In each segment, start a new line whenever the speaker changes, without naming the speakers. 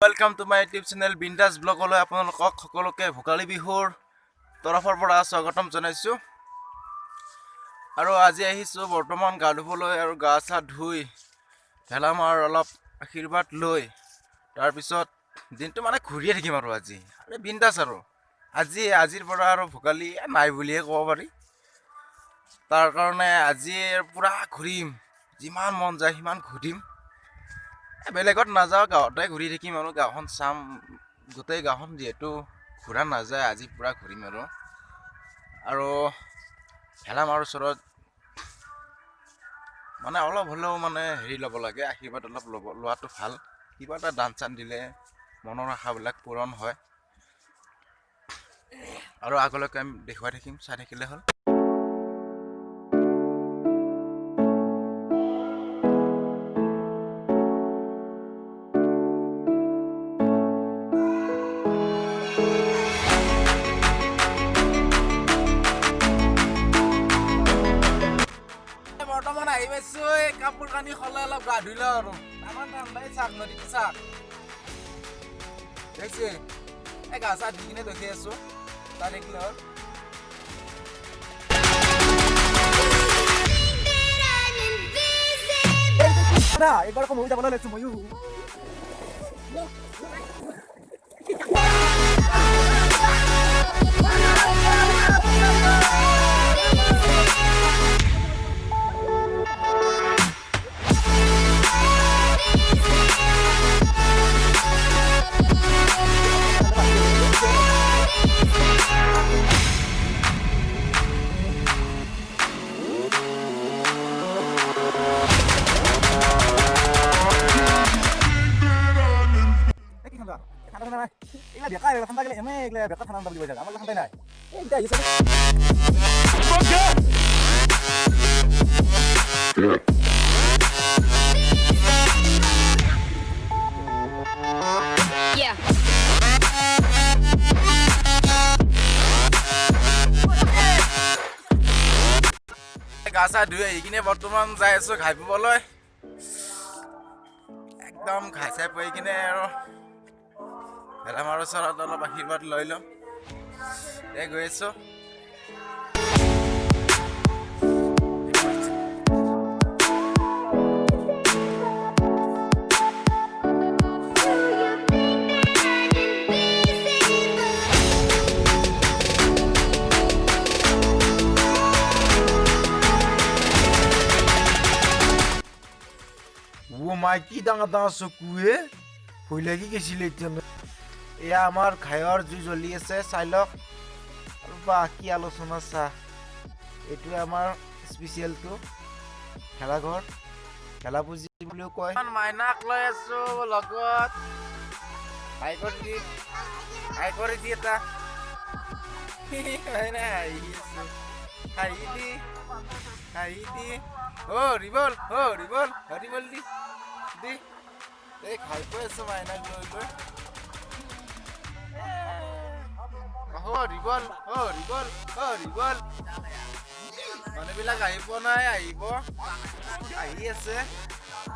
Welcome to my YouTube channel Bindas Blog লৈ আপোনালোকক সকলোকে ভোগালী বিহুৰ তৰফৰ পৰা স্বাগতম জনাইছো আৰু আজি আহিছো বৰ্তমান গা ধুবলৈ আৰু গা চা ধুই ভেলামাৰ অলপ আশীৰ্বাদ লৈ তাৰ পিছত দিনটো মানে ঘূৰিয়ে থাকিম আৰু আজি আৰে বিন্দাস আৰু আজিৰ পৰা আৰু ভোগালী নাই বুলিয়ে ক'ব পাৰি তাৰ কাৰণে আজি পুৰা ঘূৰিম যিমান মন যায় সিমান ঘূৰিম বেলেগত নাযাওঁ গাঁৱতে ঘূৰি থাকিম আৰু গাঁওখন চাম গোটেই গাঁওখন যিহেতু ঘূৰা নাযায় আজি পুৰা ঘূৰিম আৰু ভেলামাৰ ওচৰত মানে অলপ হ'লেও মানে হেৰি ল'ব লাগে আশীৰ্বাদ অলপ লোৱাটো ভাল কিবা এটা দান চান দিলে মনৰ আশাবিলাক পূৰণ হয় আৰু আগলৈকে আমি দেখুৱাই থাকিম চাই থাকিলে হ'ল বৰ্তমান আহি পাইছো কাপোৰ কানি সলাই অলপ গা ধুই লওঁ আৰু আমাৰ ঠাণ্ডাই চাক নদীত চাক দেখছি গা চা ধুই কিনে দেখি আছো তাই দেখিলে হ'ল
একবাৰ আকৌ ময়ো যাবলৈ লৈছো ময়ো ঠাণ্ডা গেলে এনে বেকা ঠাণ্ডা বুলি কৈ থাকে আমাৰ ঠাণ্ডাই নাই এইটা আহিছে
গা চা ধুই আহি কিনে বৰ্তমান যাই আছো ঘাই পাবলৈ একদম ঘাই চাই পাই কিনে আৰু ভেলামাৰ ওচৰত অলপ আশীৰ্বাদ লৈ লওঁ গৈ আছো
মাইকি ডাঙৰ ডাঙৰ চকুৱে ভয় লাগি গৈছিলে এতিয়া এয়া আমাৰ ঘাইৰ জুই জ্বলি আছে চাই লওক আৰু বা কি আলোচনা চাহ এইটোৱে আমাৰ স্পেচিয়েলটো ভেলাঘৰ ভেলা পুজি বুলিও কয়
মাইনাক লৈ আছো লগত হাই কৰি দি এটা হাঁহি দি ৰিবল দি খাই কৈ আছো মাইনাক লৈ ৰিবল মানুহবিলাক আহি পোৱা নাই আহিব আহি আছে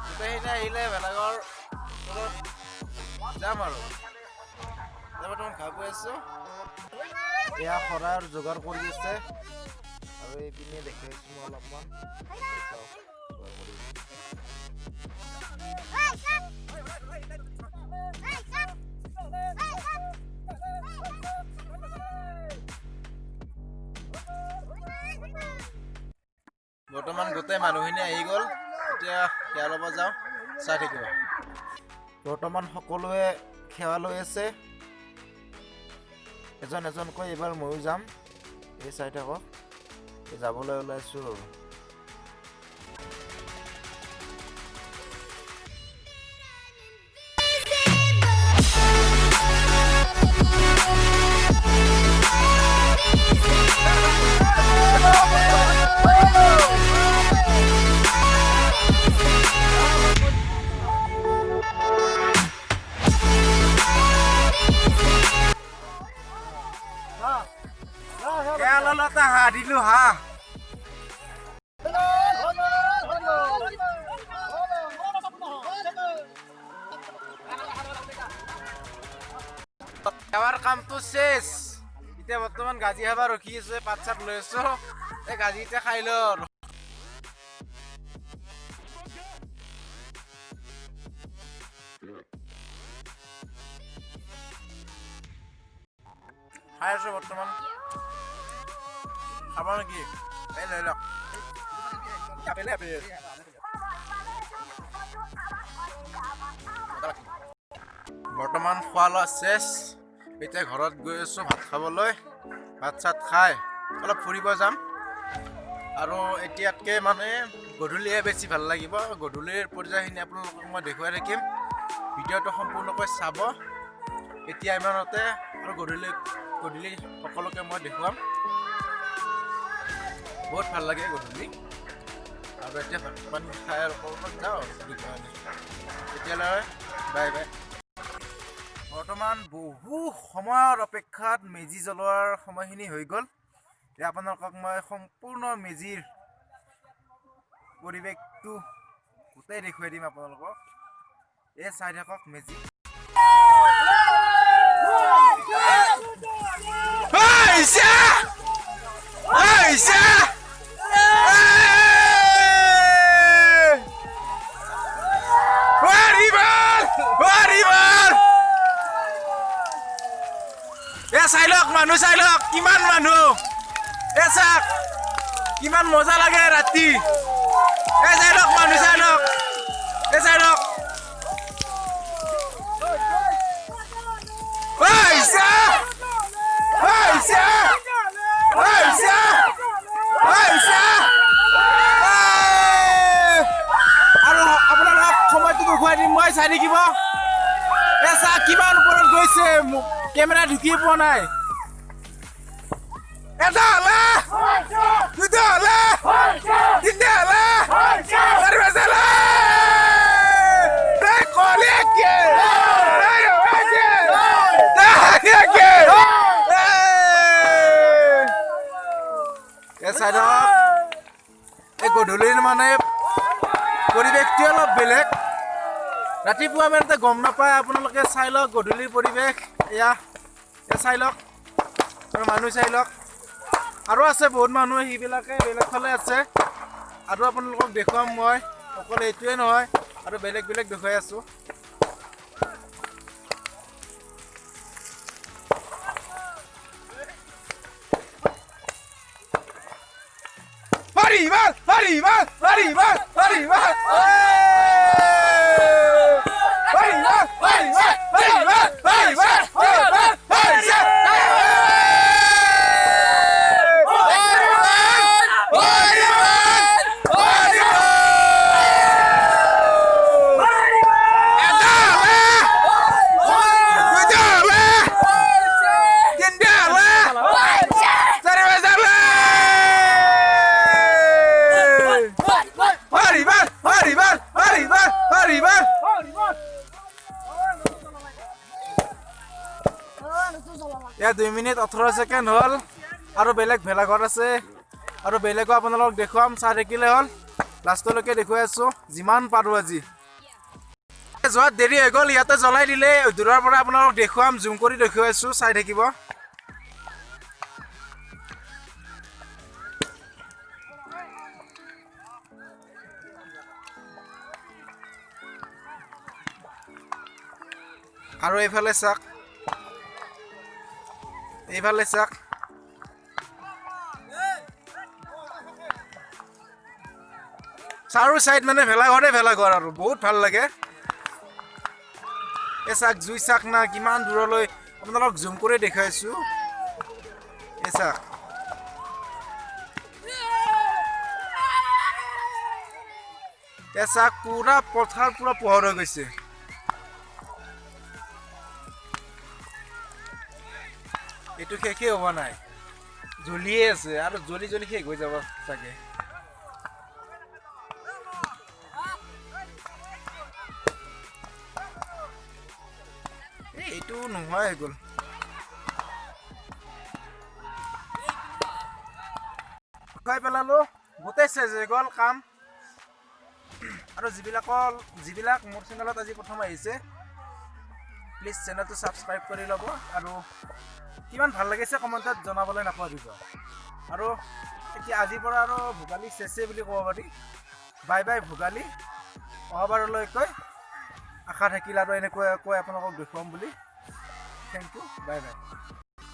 গোটেইখিনি আহিলে বেলেগৰ যাম আৰু বৰ্তমান খাই কৈ আছো
এয়া শৰাইৰ যোগাৰ কৰি আছে আৰু এইপিনে দেখাইছো মই অলপমান
বৰ্তমান গোটেই মানুহখিনি আহি গ'ল এতিয়া সেৱা ল'ব যাওঁ চাই থাকিব
বৰ্তমান সকলোৱে সেৱা লৈ আছে এজন এজনকৈ এইবাৰ ময়ো যাম এই চাই থাকক যাবলৈ ওলাইছো
হাঁহ দিলো হাঁহ আমাৰ কামটো শেষ এতিয়া বৰ্তমান গাজি খাবা ৰখি আছে পাত চাত লৈ আছো এই গাজিতে খাই লওঁ খাই আছো বৰ্তমান খাব নেকি এই লৈ লওক বৰ্তমান খোৱা লোৱা শেষ এতিয়া ঘৰত গৈ আছো ভাত খাবলৈ ভাত চাত খাই অলপ ফুৰিব যাম আৰু এতিয়াতকৈ মানে গধূলিহে বেছি ভাল লাগিব গধূলিৰ পৰ্যায়খিনি আপোনালোকক মই দেখুৱাই থাকিম ভিডিঅ'টো সম্পূৰ্ণকৈ চাব এতিয়া ইমানতে আৰু গধূলি সকলোকে মই দেখুৱাম বহুত ভাল লাগে গধূলি আৰু এতিয়া ভাত পানী খাই আৰু ক'ৰবাত যাওঁ তেতিয়ালৈ বাই বাই বৰ্তমান বহু সময়ৰ অপেক্ষাত মেজি জ্বলোৱাৰ সময়খিনি হৈ গ'ল এতিয়া আপোনালোকক মই সম্পূৰ্ণ মেজিৰ পৰিৱেশটো গোটেই দেখুৱাই দিম আপোনালোকক এই চাই থাকক মেজি চাই লওক মানুহ চাই লওক কিমান মানুহ এ চাক কিমান মজা লাগে ৰাতি এ চাই লওক মানুহ চাই লওক এ চাই লওক আৰু আপোনালোকক সময়টো দেখুৱাই দিম মই চাই থাকিব এ চাক কিমান ওপৰত গৈছে কেমেৰা ঢুকি পোৱা নাই এটা হলে দুটা হলে তিনটা হলে চাৰি পাঁচটা এই গধূলিৰ মানে পৰিৱেশটো অলপ বেলেগ ৰাতিপুৱা মানে গম নাপায় আপোনালোকে চাই লওক গধূলিৰ পৰিৱেশ এয়া চাই লওক আৰু মানুহ চাই লওক আৰু আছে বহুত মানুহ সেইবিলাকে বেলেগ ফালে আছে আৰু আপোনালোকক দেখুৱাম মই অকল এইটোৱে নহয় আৰু বেলেগ বেলেগ দেখুৱাই আছোঁ দুই মিনিট 18 ছেকেণ্ড হ'ল আৰু বেলেগ ভেলাঘৰ আছে আৰু বেলেগো আপোনালোকক দেখুৱাম চাই থাকিলে হ'ল লাষ্টলৈকে দেখুৱাই আছোঁ যিমান পাৰোঁ আজি যোৱাত দেৰি হৈ গ'ল ইয়াতে জ্বলাই দিলে দূৰৰ পৰা আপোনালোকক দেখুৱাম জুম কৰি দেখুৱাইছোঁ চাই থাকিব আৰু এইফালে চাওক এইফালে চাওক চাৰো চাইড মানে ভেলাঘৰ আৰু বহুত ভাল লাগে এই চাওক জুই চাওক না কিমান দূৰলৈ আপোনালোকক জুম কৰি দেখুৱাইছোঁ এই চাওক এই চাওক পুৰা পথাৰ পুৰা পোহৰ হৈ গৈছে এইটো শেষেই হোৱা নাই জ্বলিয়ে আছে আৰু জ্বলি জ্বলি শেষ হৈ যাব চাগে এইটো নোহোৱাই হৈ গ'ল খাই পেলালো গোটেই চেজ হৈ গ'ল কাম আৰু যিবিলাক মোৰ চেনেলত আজি প্ৰথম আহিছে
প্লিজ চেনেলটো ছাবস্ক্ৰাইব কৰি ল'ব আৰু কিমান ভাল লাগিছে কমেণ্টত জনাবলৈ নাপাহৰিব আৰু এতিয়া আজিৰ পৰা আৰু ভোগালী চেচে বুলি ক'ব পাৰি বাই বাই ভোগালী অহাবাৰলৈকৈ আশা থাকিল আৰু এনেকৈ আপোনালোকক দেখুৱাম বুলি থেংক ইউ বাই বাই